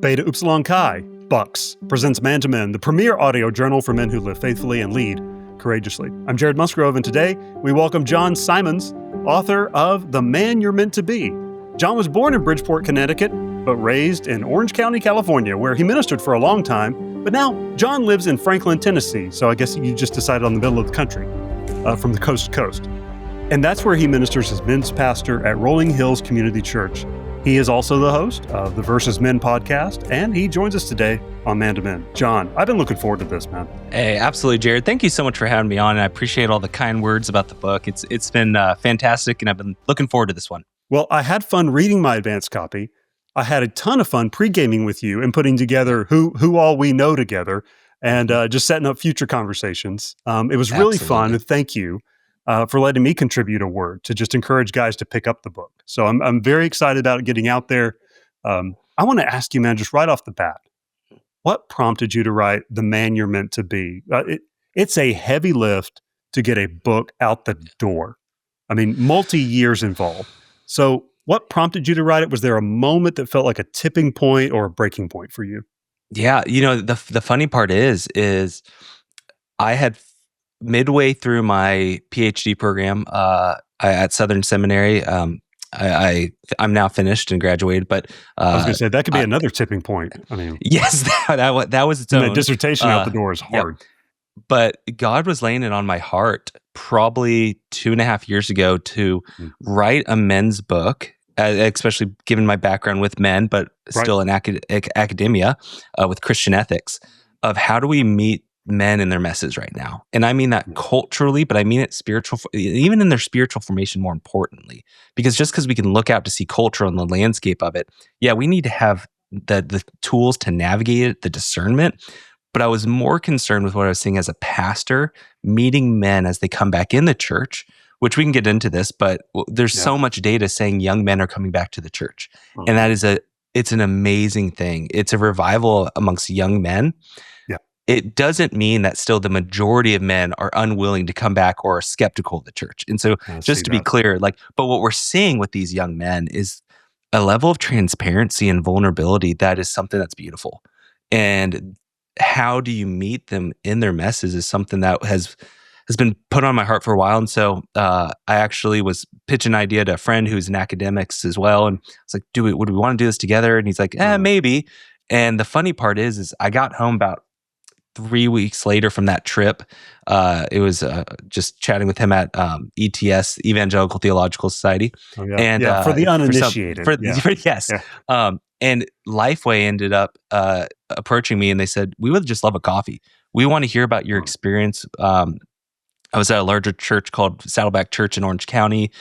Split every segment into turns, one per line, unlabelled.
Beta Upsilon Chi, Bucks, presents Man to Men, the premier audio journal for men who live faithfully and lead courageously. I'm Jared Musgrove, and today we welcome John Simons, author of The Man You're Meant to Be. John was born in Bridgeport, Connecticut, but raised in Orange County, California, where he ministered for a long time. But now John lives in Franklin, Tennessee, so I guess you just decided on the middle of the country, from the coast to coast. And that's where he ministers as men's pastor at Rolling Hills Community Church. He is also the host of the Versus Men podcast, and he joins us today on Man to Men. John, I've been looking forward to this, man.
Hey, absolutely, Jared. Thank you so much for having me on, and I appreciate all the kind words about the book. It's been fantastic, and I've been looking forward to this one.
Well, I had fun reading my advanced copy. I had a ton of fun pre-gaming with you and putting together who all we know together, and just setting up future conversations. It was really fun, and thank you for letting me contribute a word to just encourage guys to pick up the book. So I'm very excited about it getting out there. I want to ask you, man, just right off the bat, what prompted you to write The Man You're Meant to Be? It's a heavy lift to get a book out the door. I mean, multi-years involved. So what prompted you to write it? Was there a moment that felt like a tipping point or a breaking point for you? Yeah,
the funny part is I had midway through my PhD program at Southern Seminary. I'm now finished and graduated, but
I was going to say that could be another tipping point. I mean,
yes, that was its own.
That dissertation out the door is hard.
Yep. But God was laying it on my heart probably 2.5 years ago to write a men's book, especially given my background with men, but still in academia with Christian ethics, of how do we meet men in their messes right now. And I mean that culturally, but I mean it spiritual, even in their spiritual formation more importantly. Because just because we can look out to see culture on the landscape of it, we need to have the tools to navigate it, the discernment. But I was more concerned with what I was seeing as a pastor, meeting men as they come back in the church, which we can get into this, but there's so much data saying young men are coming back to the church. And that is it's an amazing thing. It's a revival amongst young men. It doesn't mean that still the majority of men are unwilling to come back or are skeptical of the church. And so just to be clear, but what we're seeing with these young men is a level of transparency and vulnerability that is something that's beautiful. And how do you meet them in their messes is something that has been put on my heart for a while. And so I actually was pitching an idea to a friend who's in academics as well. And it's like, would we want to do this together? And he's like, maybe. And the funny part is I got home about 3 weeks later from that trip. It was just chatting with him at ETS, Evangelical Theological Society.
Oh, yeah. And for the uninitiated.
Yes. Yeah. And Lifeway ended up approaching me and they said, we would just love a coffee. We want to hear about your experience. I was at a larger church called Saddleback Church in Orange County,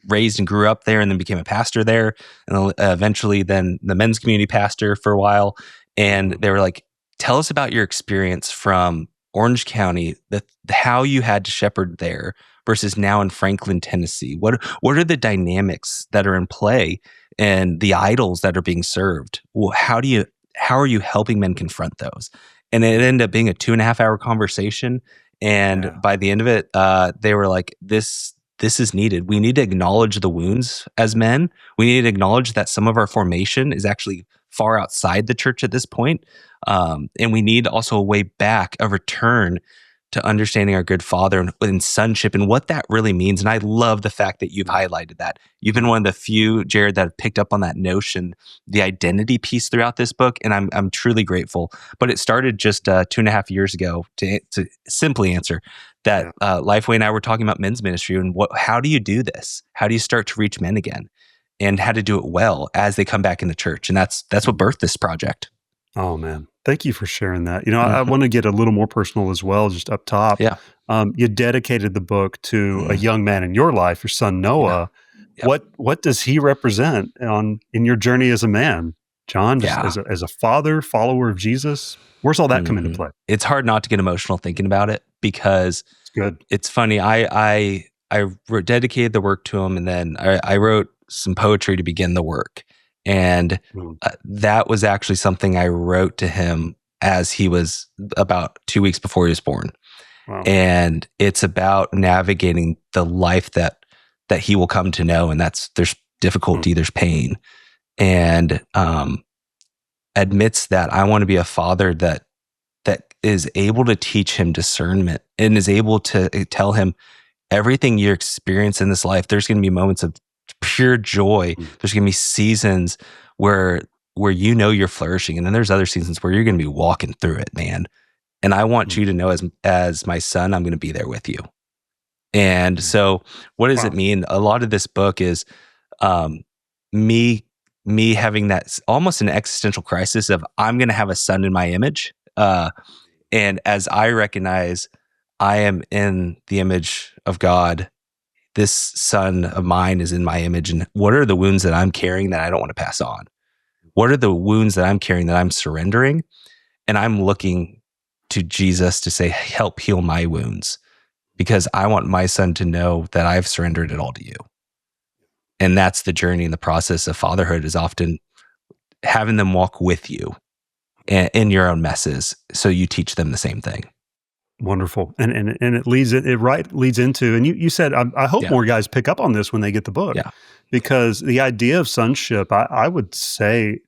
raised and grew up there and then became a pastor there. And eventually then the men's community pastor for a while. And they were like, tell us about your experience from Orange County, how you had to shepherd there versus now in Franklin, Tennessee. What are the dynamics that are in play and the idols that are being served? Well, how are you helping men confront those? And it ended up being a 2.5-hour conversation. And by the end of it, they were like, this is needed. We need to acknowledge the wounds as men. We need to acknowledge that some of our formation is actually far outside the church at this point. And we need also a way back, a return to understanding our good Father and sonship and what that really means. And I love the fact that you've highlighted that. You've been one of the few, Jared, that have picked up on that notion, the identity piece throughout this book. And I'm truly grateful. But it started just 2.5 years ago to simply answer that. Lifeway and I were talking about men's ministry and how do you do this? How do you start to reach men again? And how to do it well as they come back in the church. And that's what birthed this project.
Oh, man. Thank you for sharing that. I want to get a little more personal as well, just up top.
Yeah.
You dedicated the book to a young man in your life, your son, Noah. Yeah. Yep. What does he represent in your journey as a man, John, just as a father, follower of Jesus? Where's all that come into play?
It's hard not to get emotional thinking about it because it's funny. I dedicated the work to him and then I wrote some poetry to begin the work. And that was actually something I wrote to him as he was about 2 weeks before he was born. Wow. And it's about navigating the life that he will come to know. And there's difficulty, there's pain. And admits that I want to be a father that is able to teach him discernment and is able to tell him everything you experience in this life. There's going to be moments of pure joy. There's going to be seasons where you're flourishing, and then there's other seasons where you're going to be walking through it, man. And I want you to know, as my son, I'm going to be there with you. And so, what does it mean? A lot of this book is me having that almost an existential crisis of I'm going to have a son in my image. And as I recognize I am in the image of God, this son of mine is in my image. And what are the wounds that I'm carrying that I don't want to pass on? What are the wounds that I'm carrying that I'm surrendering? And I'm looking to Jesus to say, help heal my wounds, because I want my son to know that I've surrendered it all to you. And that's the journey and the process of fatherhood, is often having them walk with you in your own messes, so you teach them the same thing.
Wonderful. And it leads into, and you said, I hope more guys pick up on this when they get the book, because the idea of sonship, I would say,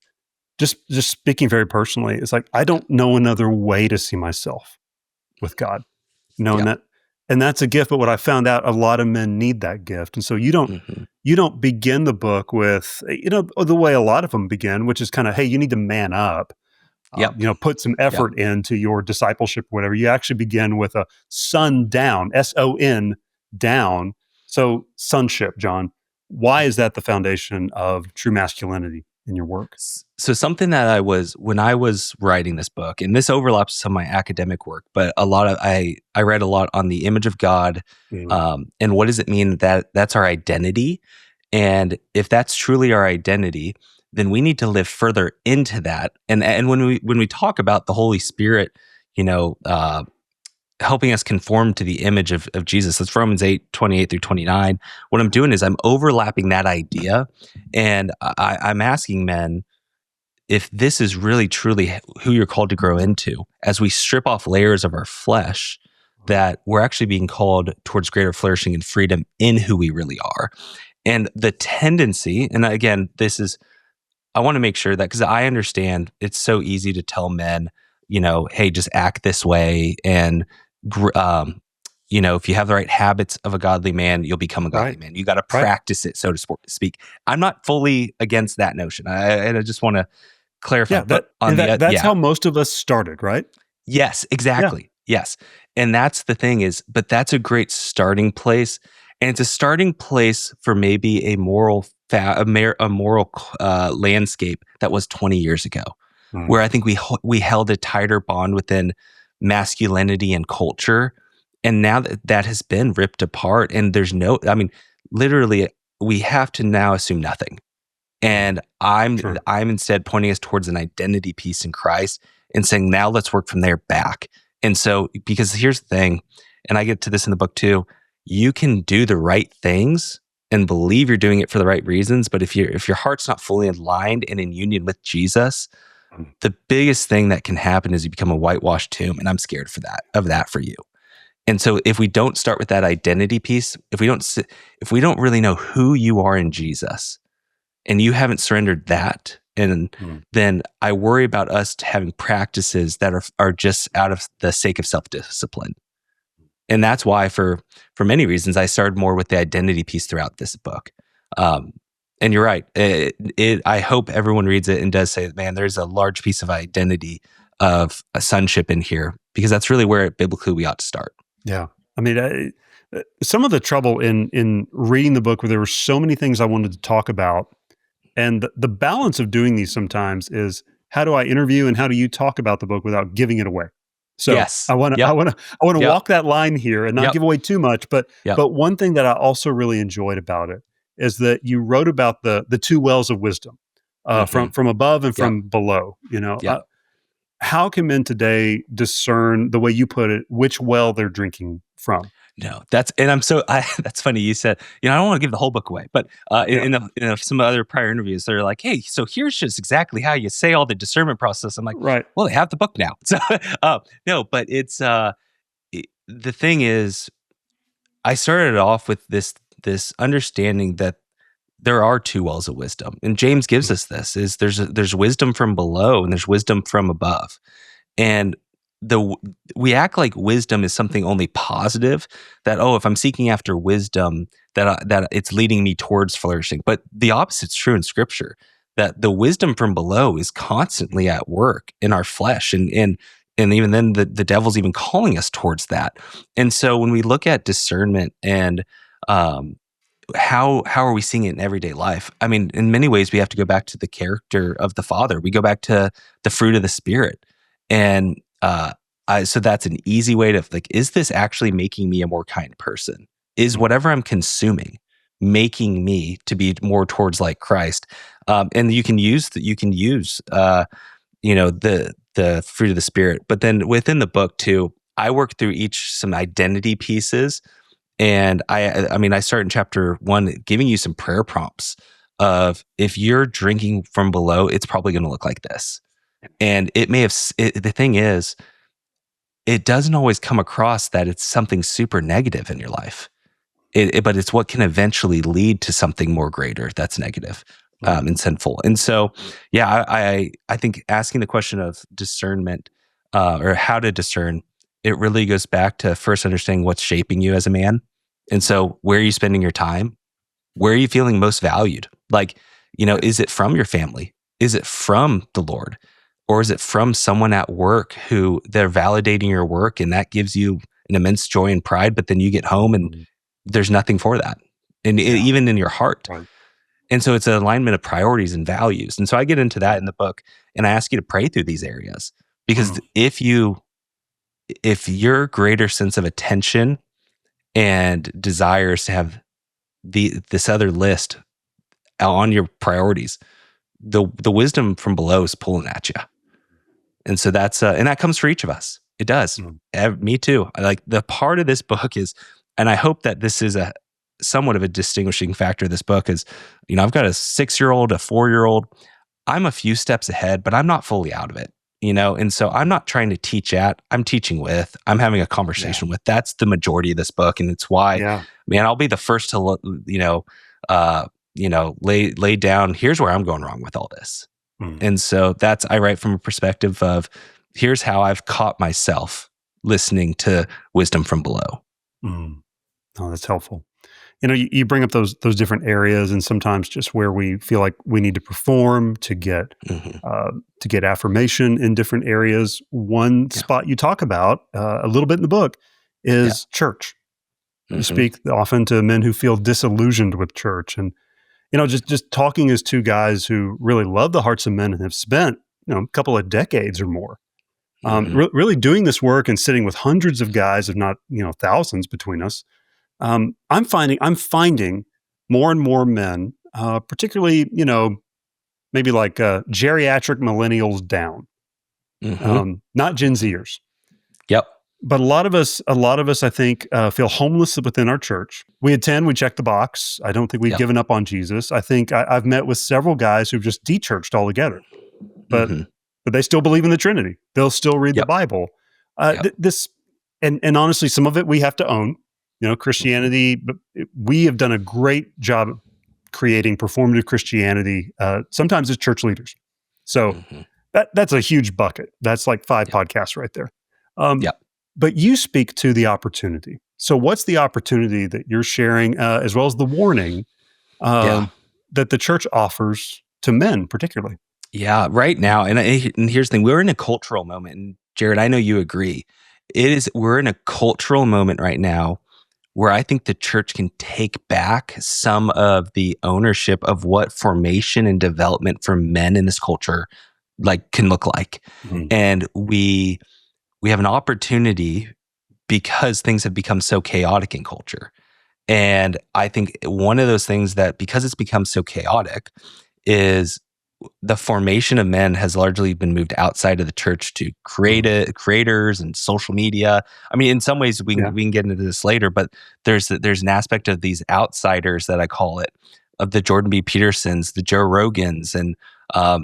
just speaking very personally, it's like, I don't know another way to see myself with God, knowing that, and that's a gift. But what I found out, a lot of men need that gift. And so you don't begin the book with, the way a lot of them begin, which is kind of, hey, you need to man up. Put some effort into your discipleship or whatever. You actually begin with a son down, S-O-N down. So sonship, John, why is that the foundation of true masculinity in your work?
So something that when I was writing this book, and this overlaps some of my academic work, but I read a lot on the image of God, and what does it mean that that's our identity? And if that's truly our identity, then we need to live further into that. And when we talk about the Holy Spirit, helping us conform to the image of Jesus, that's Romans 8:28-29. What I'm doing is I'm overlapping that idea, and I'm asking men if this is really truly who you're called to grow into. As we strip off layers of our flesh, that we're actually being called towards greater flourishing and freedom in who we really are. And the tendency, and again, I want to make sure that, because I understand it's so easy to tell men, hey, just act this way. And, if you have the right habits of a godly man, you'll become a godly man. You got to practice it, so to speak. I'm not fully against that notion. I just want to clarify.
That's how most of us started, right?
Yes, exactly. Yeah. Yes. And that's the thing but that's a great starting place. And it's a starting place for maybe a moral landscape that was 20 years ago, where I think we held a tighter bond within masculinity and culture. And now that has been ripped apart, and literally, we have to now assume nothing. And I'm instead pointing us towards an identity piece in Christ and saying, now let's work from there back. And so, because here's the thing, and I get to this in the book too, you can do the right things and believe you're doing it for the right reasons, but if your heart's not fully aligned and in union with Jesus, the biggest thing that can happen is you become a whitewashed tomb, and I'm scared of that for you. And so if we don't start with that identity piece, if we don't really know who you are in Jesus, and you haven't surrendered that, and then I worry about us having practices that are just out of the sake of self-discipline. And that's why, for many reasons, I started more with the identity piece throughout this book. And you're right. I hope everyone reads it and does say, man, there's a large piece of identity of a sonship in here, because that's really where biblically we ought to start.
Yeah. I mean, some of the trouble in reading the book, where there were so many things I wanted to talk about, and the balance of doing these sometimes is, how do I interview and how do you talk about the book without giving it away? So
yes.
I want to walk that line here and not give away too much. But one thing that I also really enjoyed about it is that you wrote about the two wells of wisdom, from above and from below. How can men today discern, the way you put it, which well they're drinking from?
No, that's funny. You said, I don't want to give the whole book away, but in some other prior interviews, they're like, hey, so here's just exactly how you say all the discernment process. I'm like,
right.
Well, they have the book now. So, no, but it's, the thing is, I started off with this understanding that there are two wells of wisdom, and James gives us this: is there's wisdom from below and there's wisdom from above, and we act like wisdom is something only positive. That if I'm seeking after wisdom, that it's leading me towards flourishing. But the opposite's true in Scripture. That the wisdom from below is constantly at work in our flesh, and even then the devil's even calling us towards that. And so when we look at discernment and how are we seeing it in everyday life? I mean, in many ways, we have to go back to the character of the Father. We go back to the fruit of the Spirit, and so that's an easy way to is this actually making me a more kind person? Is whatever I'm consuming making me to be more towards like Christ? And you can use the fruit of the Spirit, but then within the book too, I work through some identity pieces. And I start in chapter 1 giving you some prayer prompts of, if you're drinking from below, it's probably going to look like this. And the thing is, it doesn't always come across that it's something super negative in your life. But it's what can eventually lead to something more greater that's negative and sinful. And so, I think asking the question of discernment or how to discern, it really goes back to first understanding what's shaping you as a man. And so where are you spending your time? Where are you feeling most valued? Is it from your family? Is it from the Lord? Or is it from someone at work who they're validating your work and that gives you an immense joy and pride, but then you get home and there's nothing for that. And even in your heart. Right. And so it's an alignment of priorities and values. And so I get into that in the book, and I ask you to pray through these areas, because if your greater sense of attention and desires to have this other list on your priorities, the wisdom from below is pulling at you. And so that's and that comes for each of us. It does. Me too. The part of this book is, and I hope that this is somewhat of a distinguishing factor of this book is, I've got a 6-year-old, a 4-year-old. I'm a few steps ahead, but I'm not fully out of it, and so I'm not trying to teach at, I'm teaching with, I'm having a conversation with. That's the majority of this book. And it's why, man, I'll be the first to, lay down, here's where I'm going wrong with all this. And so I write from a perspective of, here's how I've caught myself listening to wisdom from below.
Oh, that's helpful. You bring up those different areas, and sometimes just where we feel like we need to perform to get affirmation in different areas. One spot you talk about a little bit in the book is church. You speak often to men who feel disillusioned with church, and just talking as two guys who really love the hearts of men and have spent a couple of decades or more really doing this work and sitting with hundreds of guys, if not thousands between us. I'm finding more and more men, particularly, maybe like geriatric millennials down, not Gen Zers.
Yep.
But a lot of us, I think, feel homeless within our church. We attend, we check the box. I don't think we've given up on Jesus. I think I've met with several guys who've just de-churched altogether, but they still believe in the Trinity. They'll still read the Bible. And honestly, some of it we have to own. Christianity, but we have done a great job of creating performative Christianity, sometimes as church leaders. So that's a huge bucket. That's like 5 podcasts right there. But you speak to the opportunity. So what's the opportunity that you're sharing, as well as the warning that the church offers to men particularly?
Yeah, right now, and here's the thing, we're in a cultural moment, and Jared, I know you agree. We're in a cultural moment right now where I think the church can take back some of the ownership of what formation and development for men in this culture can look like. And we have an opportunity because things have become so chaotic in culture. And I think one of those things that, because it's become so chaotic, is the formation of men has largely been moved outside of the church to creators and social media. I mean, in some ways we can get into this later, but there's an aspect of these outsiders that I call it, of the Jordan B. Petersons, the Joe Rogans, and a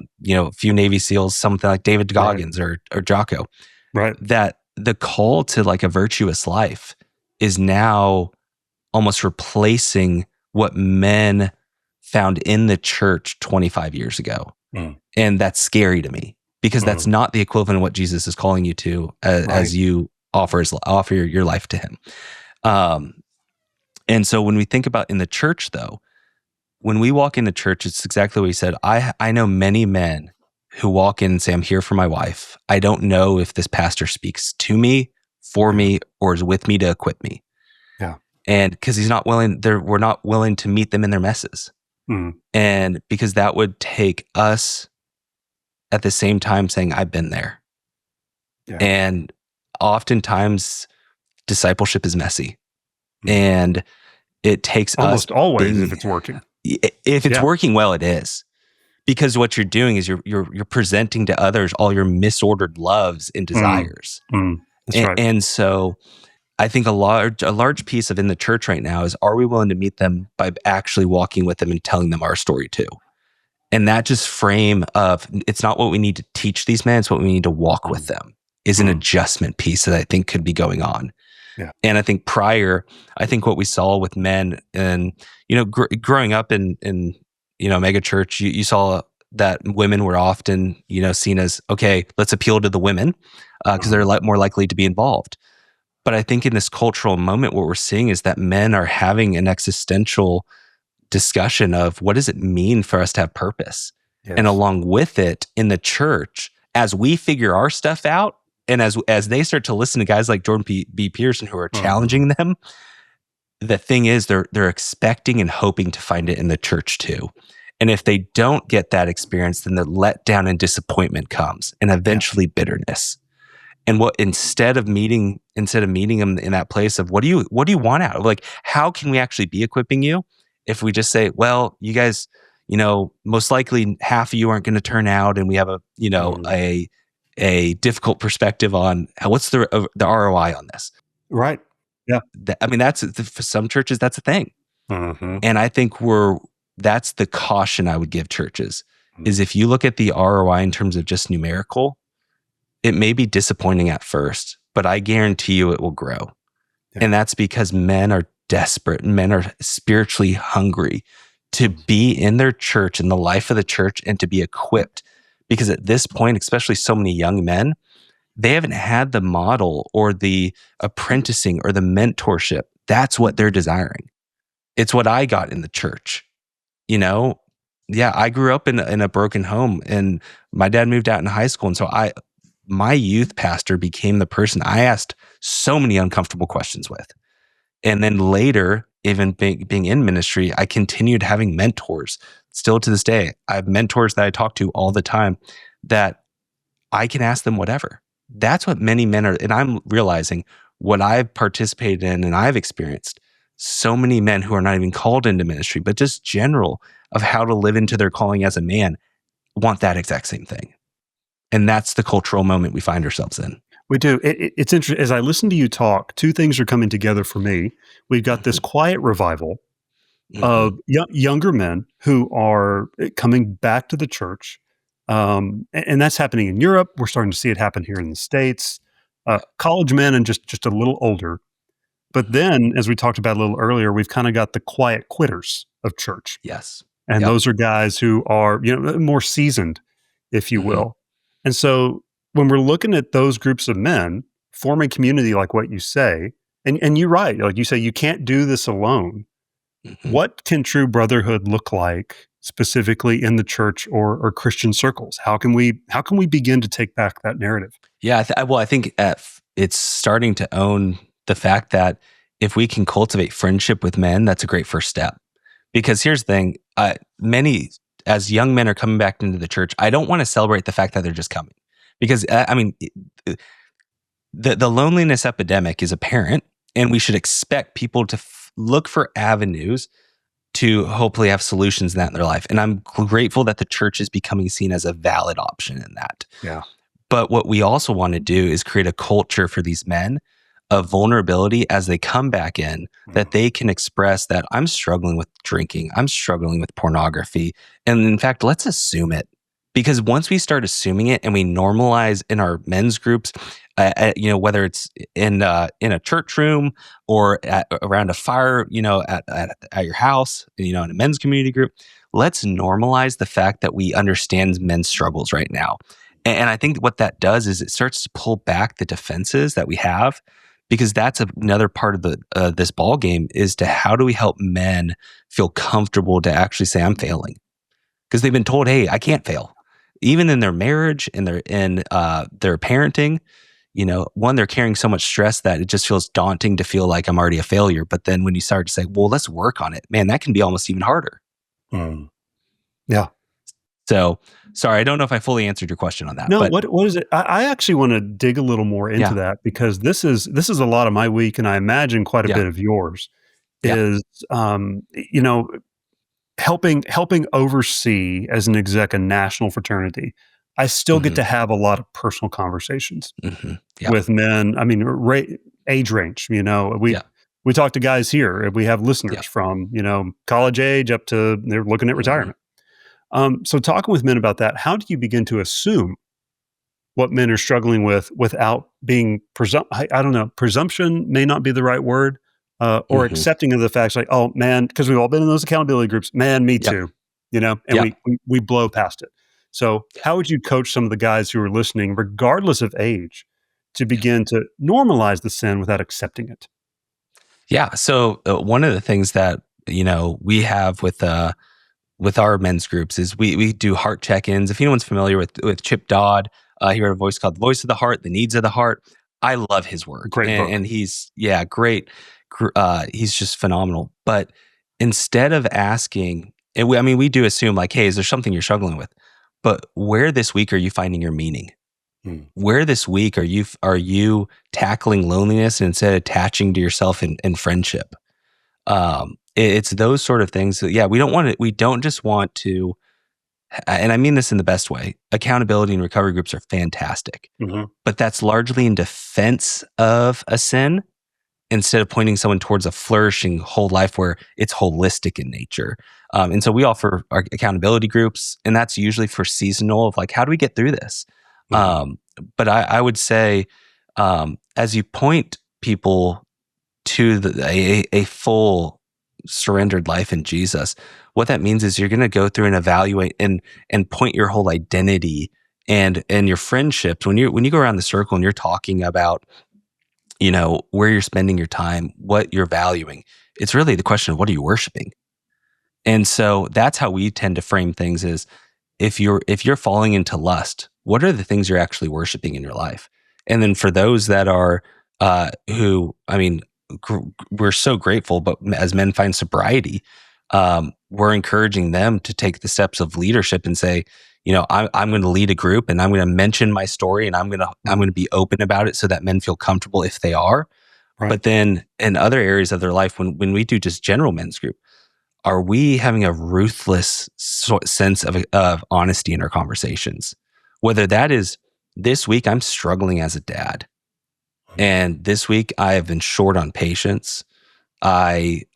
few Navy SEALs, something like David Goggins or Jocko. Right. That the call to a virtuous life is now almost replacing what men found in the church 25 years ago. And that's scary to me because that's not the equivalent of what Jesus is calling you to as you offer your life to him. And so when we think about in the church, though, when we walk into church, it's exactly what he said. I know many men who walk in and say, I'm here for my wife. I don't know if this pastor speaks to me, for me, or is with me to equip me.
Yeah.
And because we're not willing to meet them in their messes. And because that would take us at the same time saying, I've been there. Yeah. And oftentimes discipleship is messy. And it takes
almost always if it's working.
If it's working well, it is. Because what you're doing is you're presenting to others all your misordered loves and desires.
That's right.
And so I think a large piece of in the church right now is, are we willing to meet them by actually walking with them and telling them our story too? And that just frame of, it's not what we need to teach these men, it's what we need to walk with them, is an adjustment piece that I think could be going on. Yeah. And I think I think what we saw with men and, growing up in mega church, you saw that women were often, seen as, okay, let's appeal to the women because they're more likely to be involved. But I think in this cultural moment, what we're seeing is that men are having an existential discussion of what does it mean for us to have purpose? Yes. And along with it in the church, as we figure our stuff out, and as they start to listen to guys like Jordan B. Peterson who are challenging them, the thing is they're expecting and hoping to find it in the church too. And if they don't get that experience, then the letdown and disappointment comes, and eventually bitterness. And instead of meeting them in that place of what do you want out of, like, how can we actually be equipping you? If we just say, well, you guys, most likely half of you aren't going to turn out, and we have a difficult perspective on what's the ROI on this.
Right. Yeah.
That's for some churches, that's a thing. And I think that's the caution I would give churches is if you look at the ROI in terms of just numerical, it may be disappointing at first, but I guarantee you it will grow. Yeah. And that's because men are desperate. Men are spiritually hungry to be in their church, in the life of the church, and to be equipped. Because at this point, especially so many young men, they haven't had the model or the apprenticing or the mentorship. That's what they're desiring. It's what I got in the church. Yeah, I grew up in a broken home, and my dad moved out in high school. And so my youth pastor became the person I asked so many uncomfortable questions with. And then later, even being in ministry, I continued having mentors. Still to this day, I have mentors that I talk to all the time that I can ask them whatever. That's what many men are. And I'm realizing what I've participated in and I've experienced, so many men who are not even called into ministry, but just general of how to live into their calling as a man, want that exact same thing. And that's the cultural moment we find ourselves in.
We do. It's interesting. As I listen to you talk, two things are coming together for me. We've got this quiet revival of younger men who are coming back to the church. And that's happening in Europe. We're starting to see it happen here in the States. College men and just a little older. But then, as we talked about a little earlier, we've kind of got the quiet quitters of church.
Yes.
And those are guys who are, more seasoned, if you will. And so when we're looking at those groups of men forming community like what you say, and you're right, like you say, you can't do this alone. What can true brotherhood look like specifically in the church or Christian circles? How can we begin to take back that narrative?
Yeah, I think it's starting to own the fact that if we can cultivate friendship with men, that's a great first step. Because here's the thing, many, as young men are coming back into the church, I don't want to celebrate the fact that they're just coming. Because, the loneliness epidemic is apparent, and we should expect people to look for avenues to hopefully have solutions in that in their life. And I'm grateful that the church is becoming seen as a valid option in that.
Yeah.
But what we also want to do is create a culture for these men of vulnerability as they come back in, that they can express that I'm struggling with drinking, I'm struggling with pornography. And in fact, let's assume it. Because once we start assuming it and we normalize in our men's groups, whether it's in a church room or around a fire, at your house, in a men's community group, let's normalize the fact that we understand men's struggles right now. And I think what that does is it starts to pull back the defenses that we have, because that's another part of the this ball game, is to how do we help men feel comfortable to actually say, I'm failing, because they've been told, hey, I can't fail, even in their marriage, in their parenting. One, they're carrying so much stress that it just feels daunting to feel like I'm already a failure. But then when you start to say, well, let's work on it, man, that can be almost even harder.
Yeah.
So, sorry, I don't know if I fully answered your question on that.
No,
but
what is it? I actually want to dig a little more into that, because this is a lot of my week, and I imagine quite a bit of yours. Is helping oversee as an exec a national fraternity. I still get to have a lot of personal conversations with men. I mean, age range. We talk to guys here. We have listeners from college age up to they're looking at retirement. So talking with men about that, how do you begin to assume what men are struggling with without being I don't know, presumption may not be the right word, or accepting of the facts, like, oh man, because we've all been in those accountability groups, man, me too, and we blow past it. So how would you coach some of the guys who are listening, regardless of age, to begin to normalize the sin without accepting it?
Yeah. So one of the things that, we have with our men's groups is we do heart check-ins. If anyone's familiar with Chip Dodd, he wrote a voice called The Voice of the Heart, The Needs of the Heart. I love his work.
Great book.
And he's, great. He's just phenomenal. But instead of asking, we do assume like, hey, is there something you're struggling with? But where this week are you finding your meaning? Where this week are you tackling loneliness instead of attaching to yourself in friendship? It's those sort of things that, we don't just want to, and I mean this in the best way, accountability and recovery groups are fantastic, but that's largely in defense of a sin instead of pointing someone towards a flourishing whole life where it's holistic in nature. And so we offer our accountability groups, and that's usually for seasonal of like, how do we get through this? But I would say, as you point people to a full surrendered life in Jesus, what that means is you're going to go through and evaluate and point your whole identity and your friendships. When you go around the circle and you're talking about, where you're spending your time, what you're valuing, it's really the question of what are you worshiping? And so that's how we tend to frame things is, if you're falling into lust, what are the things you're actually worshiping in your life? And then for those that are we're so grateful, but as men find sobriety, we're encouraging them to take the steps of leadership and say, I'm going to lead a group, and I'm going to mention my story, and I'm going to be open about it so that men feel comfortable if they are. Right. But then in other areas of their life, when we do just general men's group, are we having a ruthless sense of honesty in our conversations? Whether that is, this week I'm struggling as a dad, and this week I have been short on patience. Maybe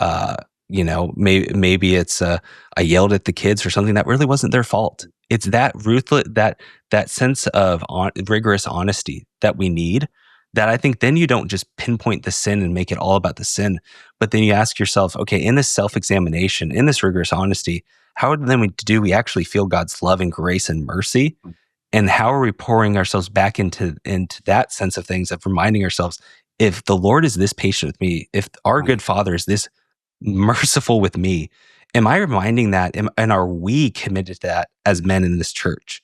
it's I yelled at the kids for something that really wasn't their fault. It's that ruthless, that sense of rigorous honesty that we need. That I think then you don't just pinpoint the sin and make it all about the sin, but then you ask yourself, okay, in this self-examination, in this rigorous honesty, how then do we actually feel God's love and grace and mercy? And how are we pouring ourselves back into that sense of things, of reminding ourselves, if the Lord is this patient with me, if our good Father is this merciful with me, am I reminding that, and are we committed to that as men in this church?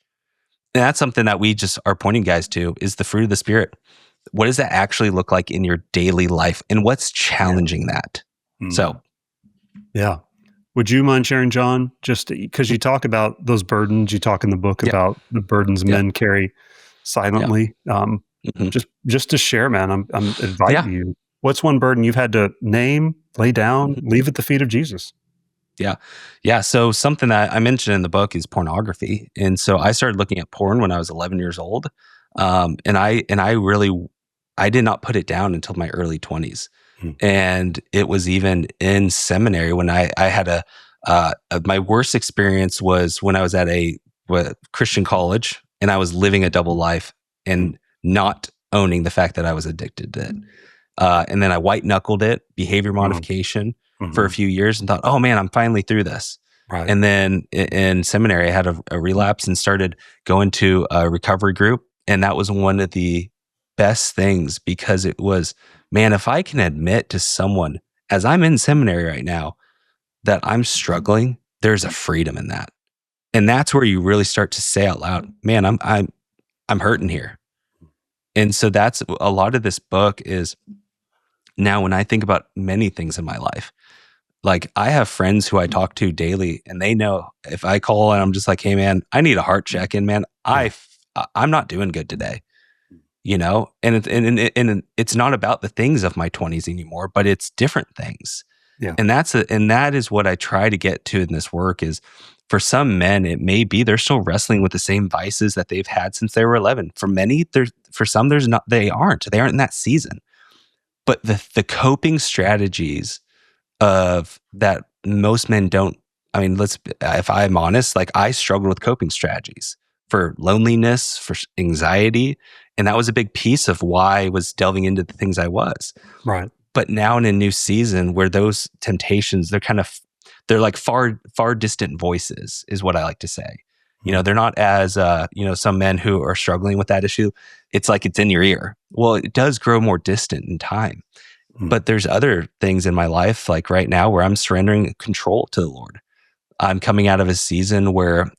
And that's something that we just are pointing guys to, is the fruit of the Spirit. What does that actually look like in your daily life, and what's challenging that? So,
yeah. Would you mind sharing, John, just because you talk about those burdens, you talk in the book about the burdens men carry silently. Just to share, man, I'm inviting you. What's one burden you've had to name, lay down, leave at the feet of Jesus?
Yeah. So something that I mentioned in the book is pornography. And so I started looking at porn when I was 11 years old. And I did not put it down until my early 20s. And it was even in seminary when I had my worst experience was when I was at a Christian college, and I was living a double life and not owning the fact that I was addicted to it. And then I white knuckled it, behavior modification, for a few years, and thought, oh man, I'm finally through this.
Right.
And then in seminary, I had a relapse and started going to a recovery group. And that was one of the best things, because it was, man, if I can admit to someone, as I'm in seminary right now, that I'm struggling, there's a freedom in that. And that's where you really start to say out loud, man, I'm hurting here. And so that's a lot of this book is, now when I think about many things in my life, like I have friends who I talk to daily, and they know if I call and I'm just like, hey man, I need a heart check in, man. I'm not doing good today, you know? And it's not about the things of my 20s anymore, but it's different things.
Yeah.
And that is what I try to get to in this work is, for some men, it may be they're still wrestling with the same vices that they've had since they were 11. For many, for some, they aren't in that season. But the coping strategies of that most men don't. I mean, if I'm honest, like I struggled with coping strategies for loneliness, for anxiety. And that was a big piece of why I was delving into the things I was.
Right.
But now in a new season where those temptations, they're like far, far distant voices is what I like to say. You know, they're not as, some men who are struggling with that issue. It's like it's in your ear. Well, it does grow more distant in time. But there's other things in my life, like right now, where I'm surrendering control to the Lord. I'm coming out of a season where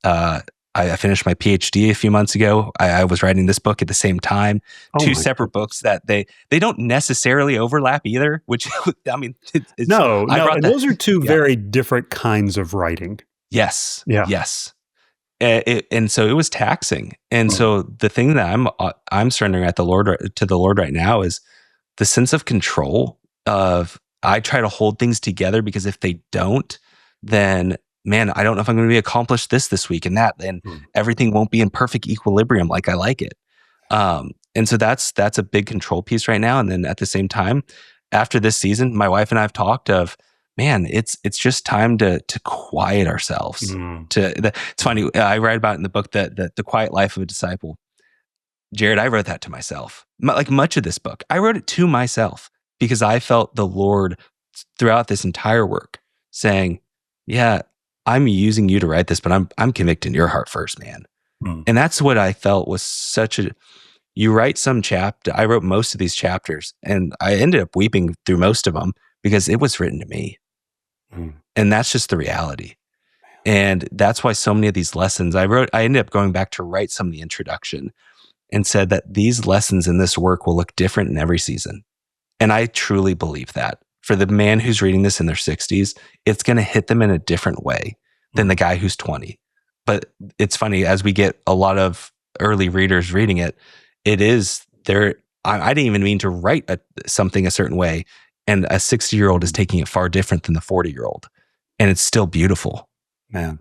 I finished my PhD a few months ago. I was writing this book at the same time, two separate books that they don't necessarily overlap either, which, I mean,
no, and those are two very different kinds of writing.
Yes.
Yeah.
Yes. And so it was taxing. And so the thing that I'm surrendering to the Lord right now is the sense of control of, I try to hold things together, because if they don't, then man, I don't know if I'm going to be accomplished this week and that, and everything won't be in perfect equilibrium like I like it. And so that's a big control piece right now. And then at the same time, after this season, my wife and I have talked of, man, it's just time to quiet ourselves. It's funny. I write about in the book that the quiet life of a disciple. Jared, I wrote that to myself. Like much of this book, I wrote it to myself, because I felt the Lord throughout this entire work saying, yeah, I'm using you to write this, but I'm convicting your heart first, man. And that's what I felt was you write some chapter. I wrote most of these chapters, and I ended up weeping through most of them because it was written to me. And that's just the reality. And that's why so many of these lessons I ended up going back to write some of the introduction, and said that these lessons in this work will look different in every season. And I truly believe that. For the man who's reading this in their 60s, it's going to hit them in a different way than the guy who's 20. But it's funny, as we get a lot of early readers reading it, it is there. I didn't even mean to write something a certain way. And a 60-year-old is taking it far different than the 40-year-old. And it's still beautiful.
Man,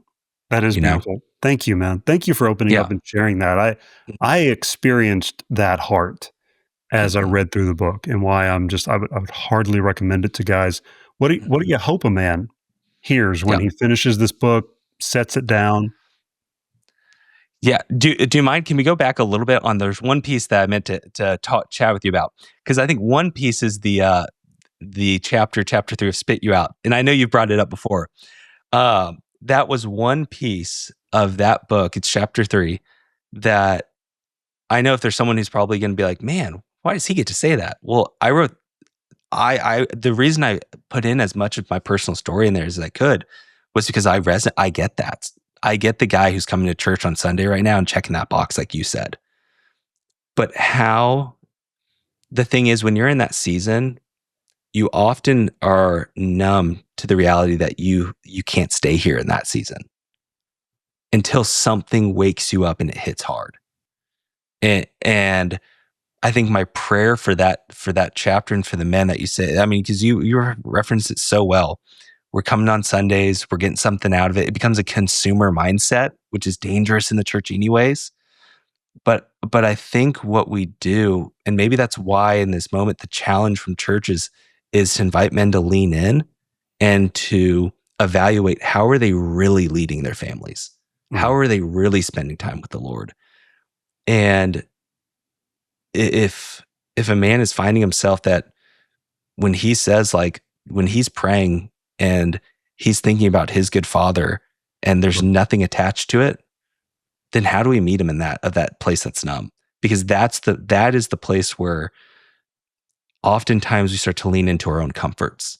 that is beautiful. Thank you, man. Thank you for opening up and sharing that. I experienced that heart as I read through the book, and why I would hardly recommend it to guys. What do you hope a man hears when he finishes this book, sets it down?
Yeah. Do you mind? Can we go back a little bit on? There's one piece that I meant to chat with you about, because I think one piece is the chapter 3 of Spit You Out, and I know you've brought it up before. That was one piece of that book. It's chapter 3 that I know if there's someone who's probably going to be like, man, why does he get to say that? Well, I wrote, the reason I put in as much of my personal story in there as I could was because I get that. I get the guy who's coming to church on Sunday right now and checking that box, like you said. But the thing is, when you're in that season, you often are numb to the reality that you can't stay here in that season until something wakes you up and it hits hard. And I think my prayer for that chapter, and for the men that you say, I mean, because you referenced it so well. We're coming on Sundays, we're getting something out of it. It becomes a consumer mindset, which is dangerous in the church anyways. But I think what we do, and maybe that's why in this moment, the challenge from churches is to invite men to lean in and to evaluate, how are they really leading their families? How are they really spending time with the Lord? And if a man is finding himself that when he says, like, when he's praying and he's thinking about his good father, and there's nothing attached to it, then how do we meet him in that place that's numb? Because that is the place where oftentimes we start to lean into our own comforts.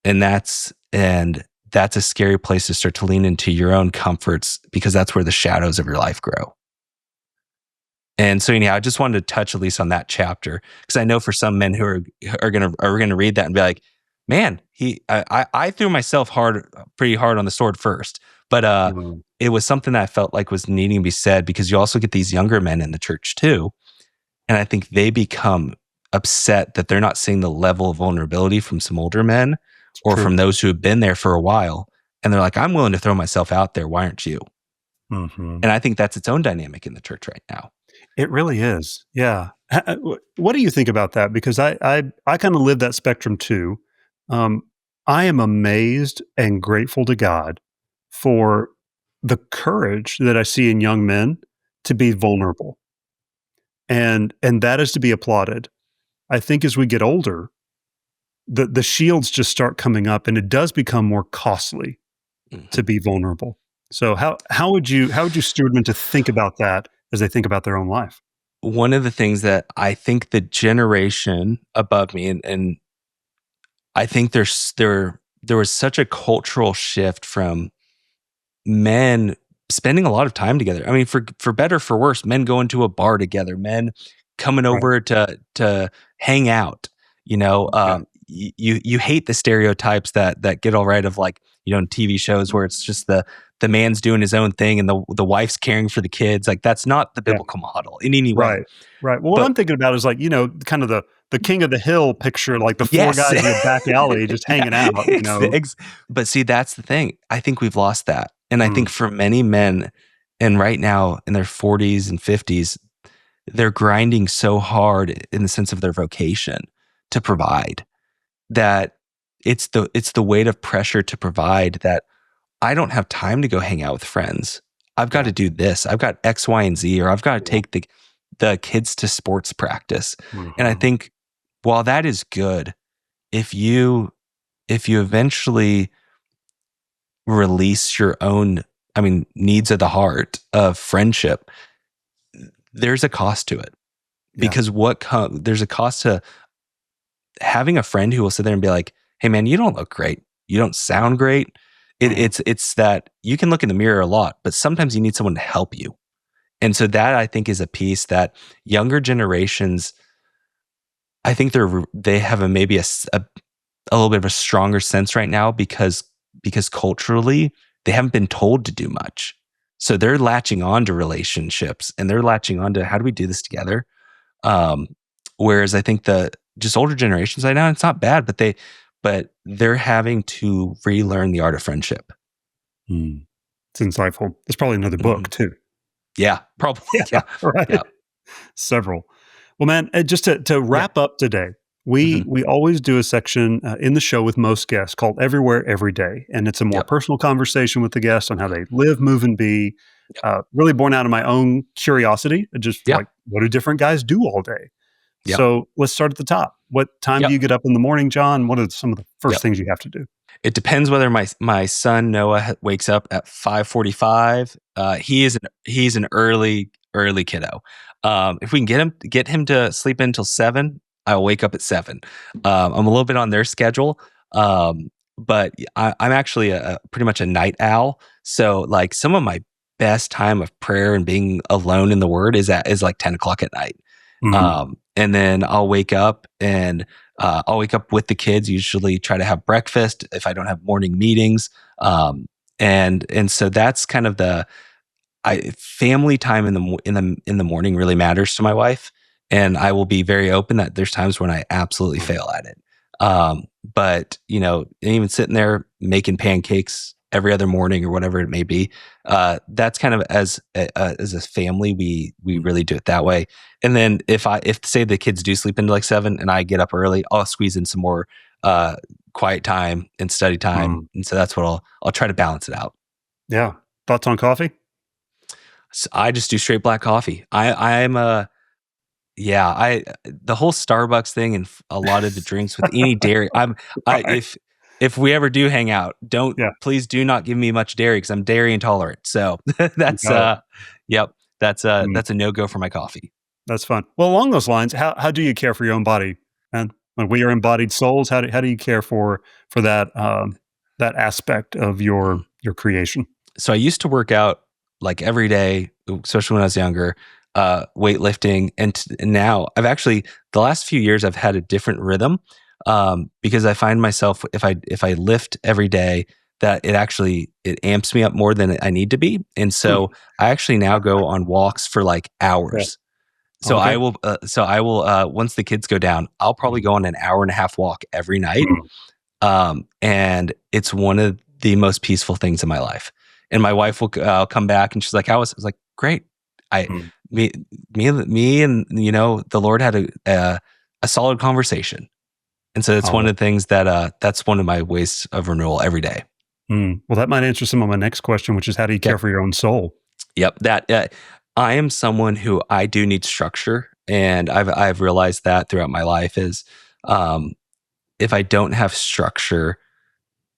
And that's a scary place to start to lean into your own comforts, because that's where the shadows of your life grow. And so anyhow, I just wanted to touch at least on that chapter, because I know for some men who are gonna read that and be like, man, I threw myself pretty hard on the sword first. But it was something that I felt like was needing to be said, because you also get these younger men in the church too. And I think they become upset that they're not seeing the level of vulnerability from some older men or from those who have been there for a while. And they're like, I'm willing to throw myself out there. Why aren't you?
Mm-hmm.
And I think that's its own dynamic in the church right now.
It really is. Yeah. What do you think about that? Because I kind of live that spectrum too. I am amazed and grateful to God for the courage that I see in young men to be vulnerable. And that is to be applauded. I think as we get older, the shields just start coming up, and it does become more costly to be vulnerable. So how would you steward men to think about that as they think about their own life?
One of the things that I think the generation above me, and I think there was such a cultural shift from men spending a lot of time together. I mean, for better for worse, men going to a bar together, men coming over to hang out. You hate the stereotypes that get all right of, like, in TV shows where it's just the man's doing his own thing and the wife's caring for the kids. Like, that's not the biblical model in any way.
Right. Well, what I'm thinking about is, like, kind of the king of the hill picture, like the four guys in the back alley just hanging out.
But see, that's the thing. I think we've lost that. And I think for many men, and right now in their 40s and 50s, they're grinding so hard in the sense of their vocation to provide, that it's the weight of pressure to provide, that I don't have time to go hang out with friends. I've got to do this. I've got X, Y, and Z, or I've got to take the kids to sports practice. And I think while that is good, if you eventually release your own, needs of the heart of friendship, there's a cost to it. Because there's a cost to having a friend who will sit there and be like, hey man, you don't look great. You don't sound great. It's that you can look in the mirror a lot, but sometimes you need someone to help you. And so that, I think, is a piece that younger generations, I think they have maybe a little bit of a stronger sense right now, because culturally they haven't been told to do much. So they're latching on to relationships, and they're latching on to, how do we do this together? Whereas I think the just older generations right now, it's not bad, but they're having to relearn the art of friendship.
It's insightful. There's probably another book too.
Yeah, probably. Yeah.
Right. Yeah. Several. Well, man, just to wrap up today, we always do a section in the show with most guests called Everywhere, Every Day. And it's a more personal conversation with the guests on how they live, move, and be. Really born out of my own curiosity, just like, what do different guys do all day? So let's start at the top. What time do you get up in the morning, John? What are some of the first things you have to do?
It depends whether my son Noah wakes up at 5:45. He's an early kiddo. If we can get him to sleep until 7, I'll wake up at 7. I'm a little bit on their schedule, but I'm actually pretty much a night owl. So, like, some of my best time of prayer and being alone in the Word is like 10 o'clock at night. And then I'll wake up with the kids, usually try to have breakfast if I don't have morning meetings. And so that's kind of family time in the morning really matters to my wife. And I will be very open that there's times when I absolutely fail at it. But even sitting there making pancakes every other morning or whatever it may be, that's kind of as a family, we really do it that way. And then if say the kids do sleep into like 7 and I get up early, I'll squeeze in some more quiet time and study time. And so that's what I'll try to balance it out.
Yeah. Thoughts on coffee?
So I just do straight black coffee. The whole Starbucks thing and a lot of the drinks with any dairy. if we ever do hang out, please do not give me much dairy because I'm dairy intolerant. So that's yep, that's a no-go for my coffee.
That's fun. Well, along those lines, how do you care for your own body? And when we are embodied souls, how do you care for that that aspect of your creation?
So I used to work out like every day, especially when I was younger, weightlifting, and now I've actually the last few years I've had a different rhythm because I find myself if I lift every day that it amps me up more than I need to be, and so I actually now go on walks for like hours. So I will once the kids go down, I'll probably go on an hour and a half walk every night. And it's one of the most peaceful things in my life. And my wife will come back and she's like, "How was?" I was like, "Great." Me and the Lord had a solid conversation. And so it's one of the things that's one of my ways of renewal every day.
Well, that might answer some of my next question, which is how do you care for your own soul?
Yep. That I am someone who I do need structure, and I've realized that throughout my life is if I don't have structure,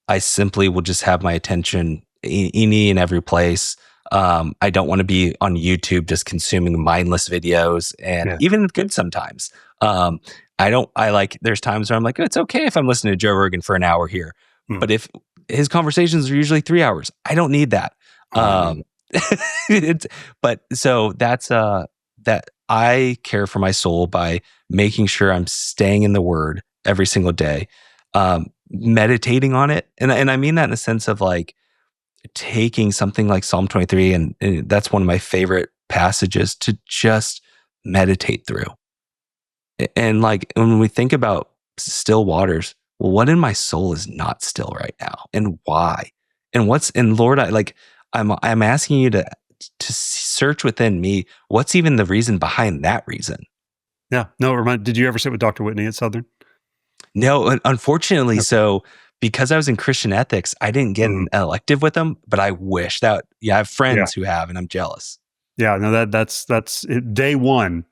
I simply will just have my attention any and every place. I don't want to be on YouTube just consuming mindless videos, and even good sometimes. There's times where I'm like, it's okay if I'm listening to Joe Rogan for an hour here, but if his conversations are usually 3 hours, I don't need that. But so that's that I care for my soul by making sure I'm staying in the Word every single day, meditating on it, and I mean that in a sense of like taking something like Psalm 23, and that's one of my favorite passages to just meditate through. And like when we think about still waters, well, what in my soul is not still right now, and why? And Lord, I'm asking you to search within me. What's even the reason behind that reason?
Yeah. No, did you ever sit with Dr. Whitney at Southern?
No, unfortunately. So because I was in Christian ethics, I didn't get an elective with him, but I wish that, I have friends who have, and I'm jealous.
Yeah, no, that's day one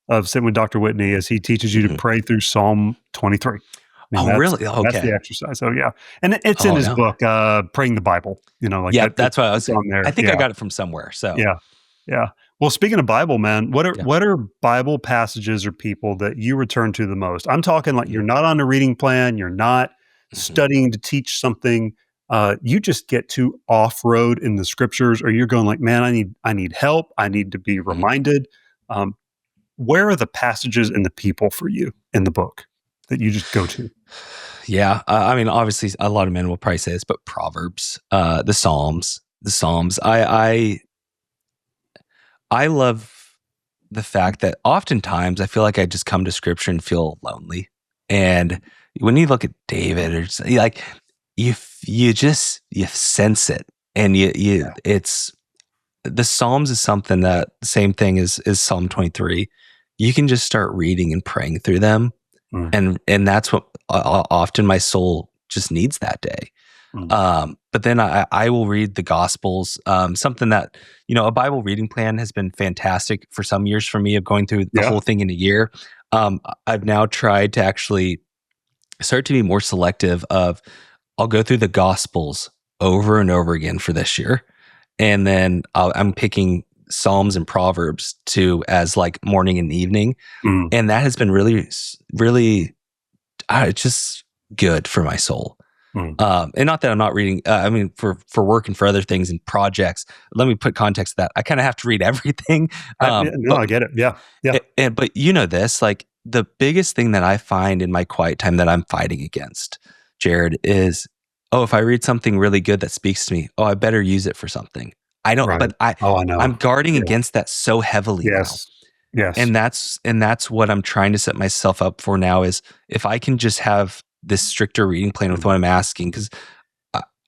of sitting with Dr. Whitney as he teaches you to pray through Psalm 23.
Really? Okay.
That's the exercise. So yeah. And it's in his book, Praying the Bible,
that's why I was
on there.
I think I got it from somewhere. So
yeah. Well, speaking of Bible, man, what are Bible passages or people that you return to the most? I'm talking like you're not on a reading plan, you're not studying to teach something. You just get to off-road in the scriptures, or you're going like, man, I need help. I need to be reminded. Where are the passages and the people for you in the book that you just go to?
Yeah. I mean, obviously a lot of men will probably say this, but Proverbs, the Psalms. I love the fact that oftentimes I feel like I just come to scripture and feel lonely. And when you look at David, or just, like you sense it, and it's the Psalms is something that same thing is Psalm 23. You can just start reading and praying through them, and that's what often my soul just needs that day. But then I will read the Gospels, something that, a Bible reading plan has been fantastic for some years for me of going through the whole thing in a year. I've now tried to actually start to be more selective of, I'll go through the Gospels over and over again for this year. And then I'm picking Psalms and Proverbs as like morning and evening. And that has been really, really, just good for my soul. And not that I'm not reading, I mean, for work and for other things and projects, let me put context to that. I kind of have to read everything.
I get it. Yeah.
But this, like the biggest thing that I find in my quiet time that I'm fighting against, Jared, is, if I read something really good that speaks to me, I better use it for something. I don't, but I know. I'm guarding against that so heavily now.
Yes.
And that's what I'm trying to set myself up for now, is if I can just have this stricter reading plan with what I'm asking, because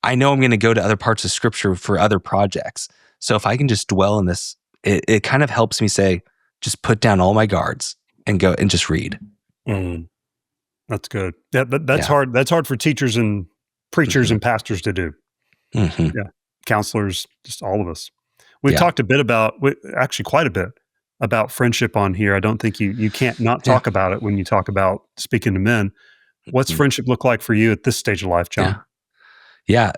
I know I'm going to go to other parts of scripture for other projects. So if I can just dwell in this, it kind of helps me say, just put down all my guards and go and just read.
That's good. Yeah, that's hard. That's hard for teachers and preachers and pastors to do. Yeah. Counselors, just all of us. We've talked actually quite a bit about friendship on here. I don't think you can't not talk about it when you talk about speaking to men. What's friendship look like for you at this stage of life, John?
Yeah.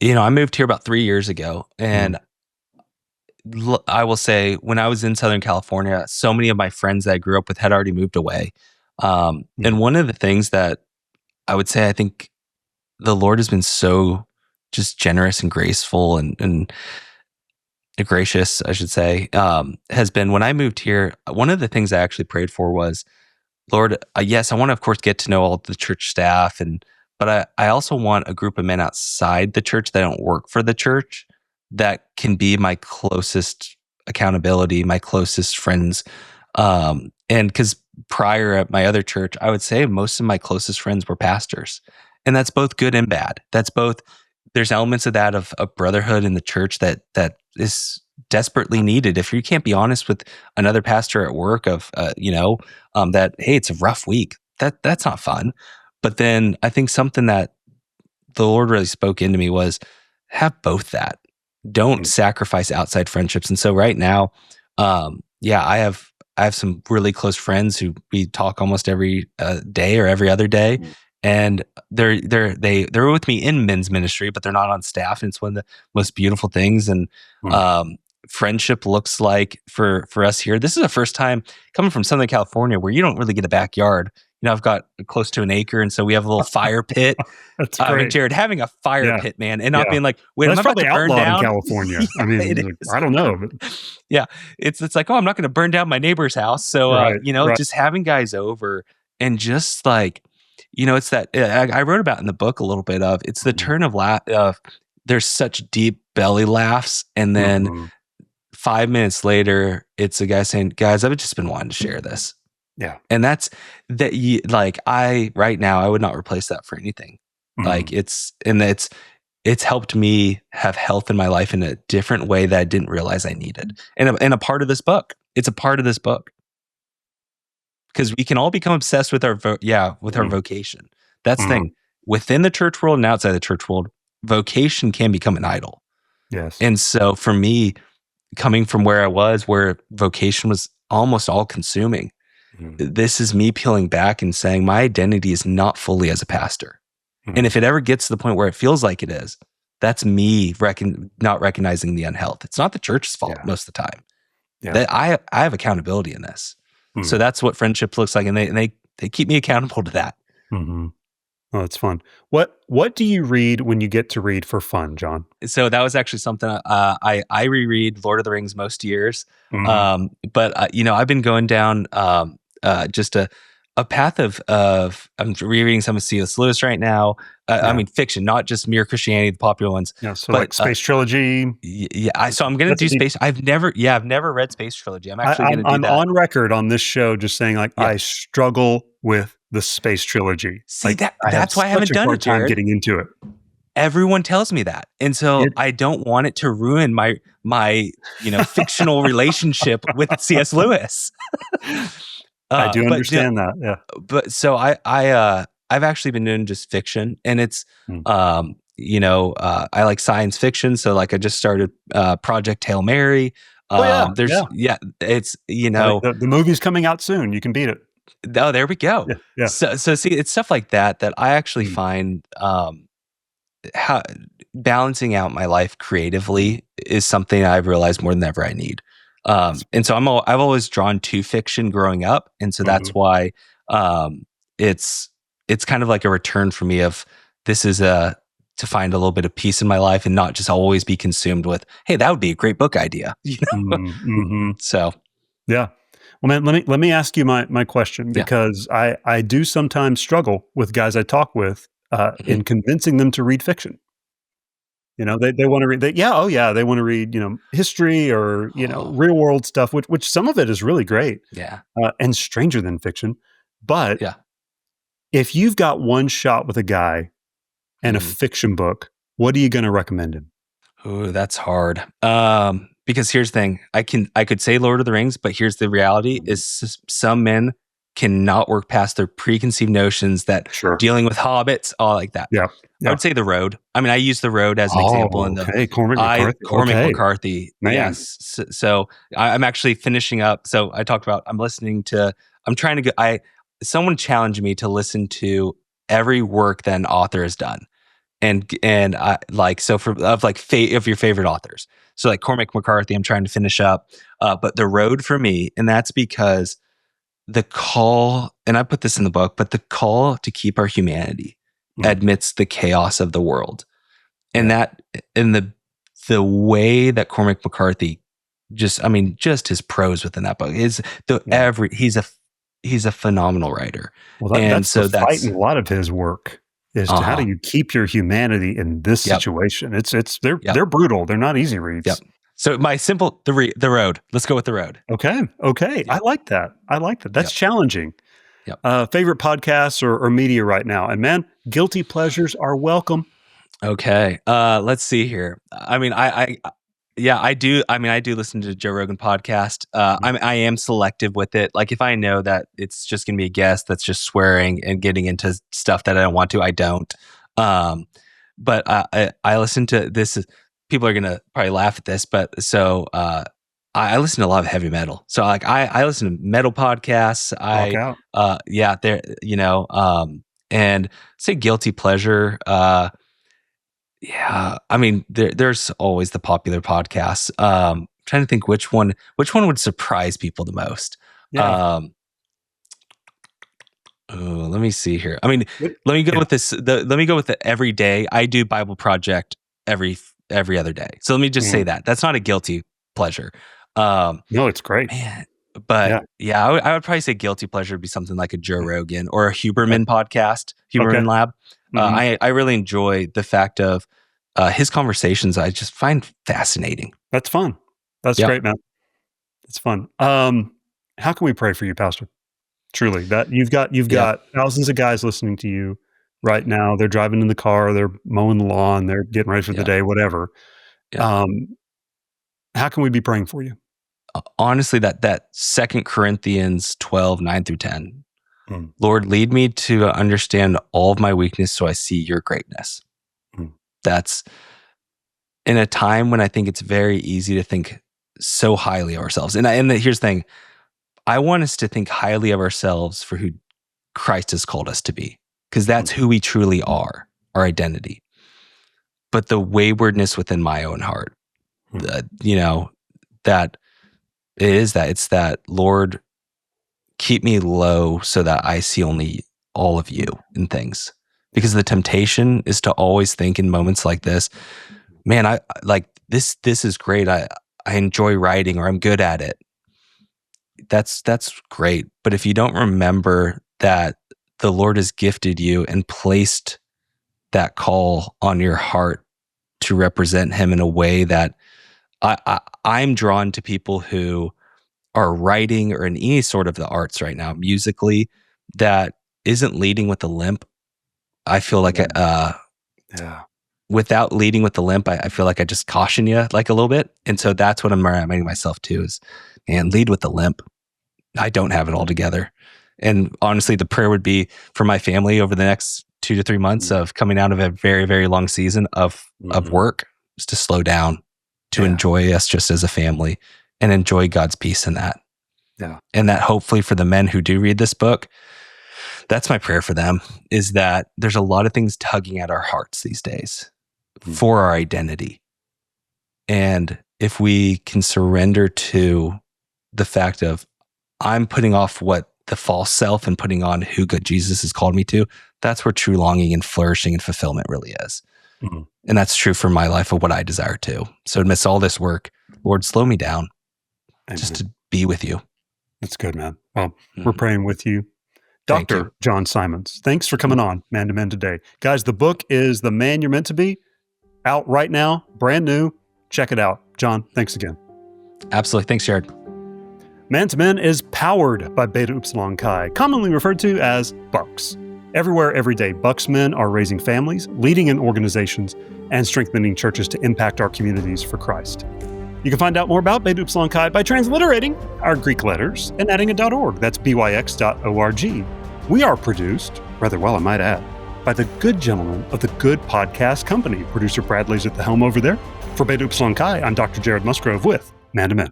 I moved here about 3 years ago, and I will say when I was in Southern California, so many of my friends that I grew up with had already moved away. And one of the things that I would say, I think the Lord has been so just generous and graceful and gracious, I should say, has been when I moved here. One of the things I actually prayed for was, Lord, yes, I want to, of course, get to know all the church staff, but I also want a group of men outside the church that don't work for the church that can be my closest accountability, my closest friends. And because prior at my other church, I would say most of my closest friends were pastors, and that's both good and bad. That's both. There's elements of that of brotherhood in the church that is desperately needed. If you can't be honest with another pastor at work that, hey, it's a rough week, that's not fun. But then I think something that the Lord really spoke into me was, have both that. Don't sacrifice outside friendships. And so right now, I have some really close friends who we talk almost every day or every other day. And they're with me in men's ministry, but they're not on staff. And it's one of the most beautiful things. And friendship looks like for us here. This is the first time coming from Southern California where you don't really get a backyard. I've got close to an acre, and so we have a little fire pit.
That's great.
I mean, Jared, having a fire pit, man, and not being like, wait,
that's
am I about
probably
to burn
outlawed
down
in California. I mean, I don't know.
Yeah, it's like, oh, I'm not going to burn down my neighbor's house. So, just having guys over and just like, it's that I wrote about in the book a little bit of, it's the turn of there's such deep belly laughs, and then 5 minutes later, it's a guy saying, guys, I've just been wanting to share this.
Yeah.
And that's that right now, I would not replace that for anything. Like it's helped me have health in my life in a different way that I didn't realize I needed. And a part of this book, it's a part of this book, because we can all become obsessed with our vocation. That's the thing within the church world and outside the church world, vocation can become an idol.
Yes.
And so for me, coming from where I was, where vocation was almost all consuming, this is me peeling back and saying my identity is not fully as a pastor. And if it ever gets to the point where it feels like it is, that's me not recognizing the unhealth. It's not the church's fault most of the time. That I have accountability in this. So that's what friendship looks like. And they keep me accountable to that.
Oh, that's fun. What do you read when you get to read for fun, John?
So that was actually something I reread Lord of the Rings most years. But I've been going down just a path of I'm rereading some of C.S. Lewis right now. I mean, fiction, not just mere Christianity, the popular ones.
Yeah, so like Space Trilogy.
So I'm going to do Space. I've never read Space Trilogy. I'm actually going to do that.
I'm on record on this show just saying I struggle with the Space Trilogy.
See, that's why I haven't done it, Jared.
Time getting into it.
Everyone tells me that, and so I don't want it to ruin my fictional relationship with C.S. Lewis.
I do understand that. Yeah.
But so I've actually been doing just fiction, and it's I like science fiction. So like I just started Project Hail Mary. It's
the movie's coming out soon. You can beat it.
Oh, there we go.
Yeah.
So see, it's stuff like that I actually find how balancing out my life creatively is something I've realized more than ever I need. And so I've always drawn to fiction growing up. And so that's why, it's kind of like a return for me of this is to find a little bit of peace in my life and not just always be consumed with, hey, that would be a great book idea. So,
yeah. Well, man, let me ask you my question, because I do sometimes struggle with guys I talk with, in convincing them to read fiction. They want to read that. They want to read, history or, real world stuff, which some of it is really great.
Yeah.
And stranger than fiction. But if you've got one shot with a guy and a fiction book, what are you going to recommend him?
Oh, that's hard. Because here's the thing, I could say Lord of the Rings, but here's the reality is some men cannot work past their preconceived notions that dealing with hobbits, all like that.
Yeah.
I would say The Road. I mean, I use The Road as an example in the
Cormac
McCarthy.
Man.
Yes. So I'm actually finishing up. So I talked about, I'm trying to someone challenged me to listen to every work that an author has done. And I like, so of your favorite authors. So like Cormac McCarthy, I'm trying to finish up, but The Road for me, and that's because the call, and I put this in the book, but the call to keep our humanity amidst the chaos of the world. And that, and the way that Cormac McCarthy just his prose within that book is he's a phenomenal writer.
Well, that's the fight in a lot of his work is to how do you keep your humanity in this situation? They're brutal. They're not easy reads.
Yep. So my simple, the Road. Let's go with The Road.
Okay. Yep. I like that. That's challenging.
Yep.
Favorite podcasts or media right now? And man, guilty pleasures are welcome.
Okay. Let's see here. I mean, I do listen to Joe Rogan podcast. I am selective with it. Like if I know that it's just going to be a guest that's just swearing and getting into stuff that I don't want to, I don't. But I listen to this. People are going to probably laugh at this, but so I listen to a lot of heavy metal. So like I listen to metal podcasts. And say guilty pleasure. Yeah, I mean, there's always the popular podcasts. Trying to think which one would surprise people the most.
Yeah.
Let me see here. I mean, let me go with this. Let me go with the everyday. I do Bible Project every other day. So let me just say that that's not a guilty pleasure.
No, it's great,
man. But I would probably say guilty pleasure would be something like a Joe Rogan or a Huberman podcast, Huberman Lab. I really enjoy the fact of his conversations. I just find fascinating.
That's fun. That's great, man. It's fun. How can we pray for you, Pastor? Truly, that you've got thousands of guys listening to you right now. They're driving in the car, they're mowing the lawn, they're getting ready for the day, whatever. How can we be praying for you?
Honestly, that 2 Corinthians 12, 9-10. Lord, lead me to understand all of my weakness so I see your greatness. That's in a time when I think it's very easy to think so highly of ourselves. And here's the thing. I want us to think highly of ourselves for who Christ has called us to be, because that's who we truly are, our identity. But the waywardness within my own heart, that it's that, Lord, keep me low so that I see only all of you in things. Because the temptation is to always think in moments like this, man, I like this is great. I enjoy writing, or I'm good at it. That's great. But if you don't remember that the Lord has gifted you and placed that call on your heart to represent him in a way that I'm drawn to people who are writing or in any sort of the arts right now, musically, that isn't leading with the limp. I feel like without leading with the limp, I feel like I just caution you like a little bit. And so that's what I'm reminding myself too is, man, lead with the limp. I don't have it all together. And honestly, the prayer would be for my family over the next 2 to 3 months of coming out of a very, very long season of work, is to slow down, to enjoy us just as a family and enjoy God's peace in that.
Yeah.
And that hopefully for the men who do read this book, that's my prayer for them, is that there's a lot of things tugging at our hearts these days for our identity. And if we can surrender to the fact of, I'm putting off what the false self and putting on who good Jesus has called me to, that's where true longing and flourishing and fulfillment really is. And that's true for my life of what I desire to. So amidst all this work, Lord, slow me down just to be with you.
That's good, man. Well, we're praying with you. Dr. John Simons, thanks for coming on Man to Men today. Guys, the book is The Man You're Meant to Be, out right now, brand new. Check it out. John, thanks again.
Absolutely. Thanks, Jared.
Man to Men is powered by Beta Upsilon Chi, commonly referred to as Bucks. Everywhere, every day, Bucks men are raising families, leading in organizations, and strengthening churches to impact our communities for Christ. You can find out more about Beta Upsilon Chi by transliterating our Greek letters and adding a .org. That's byx.org. We are produced, rather well I might add, by the good gentlemen of the Good Podcast Company. Producer Bradley's at the helm over there. For Beta Upsilon Chi, I'm Dr. Jared Musgrove with Man to Men.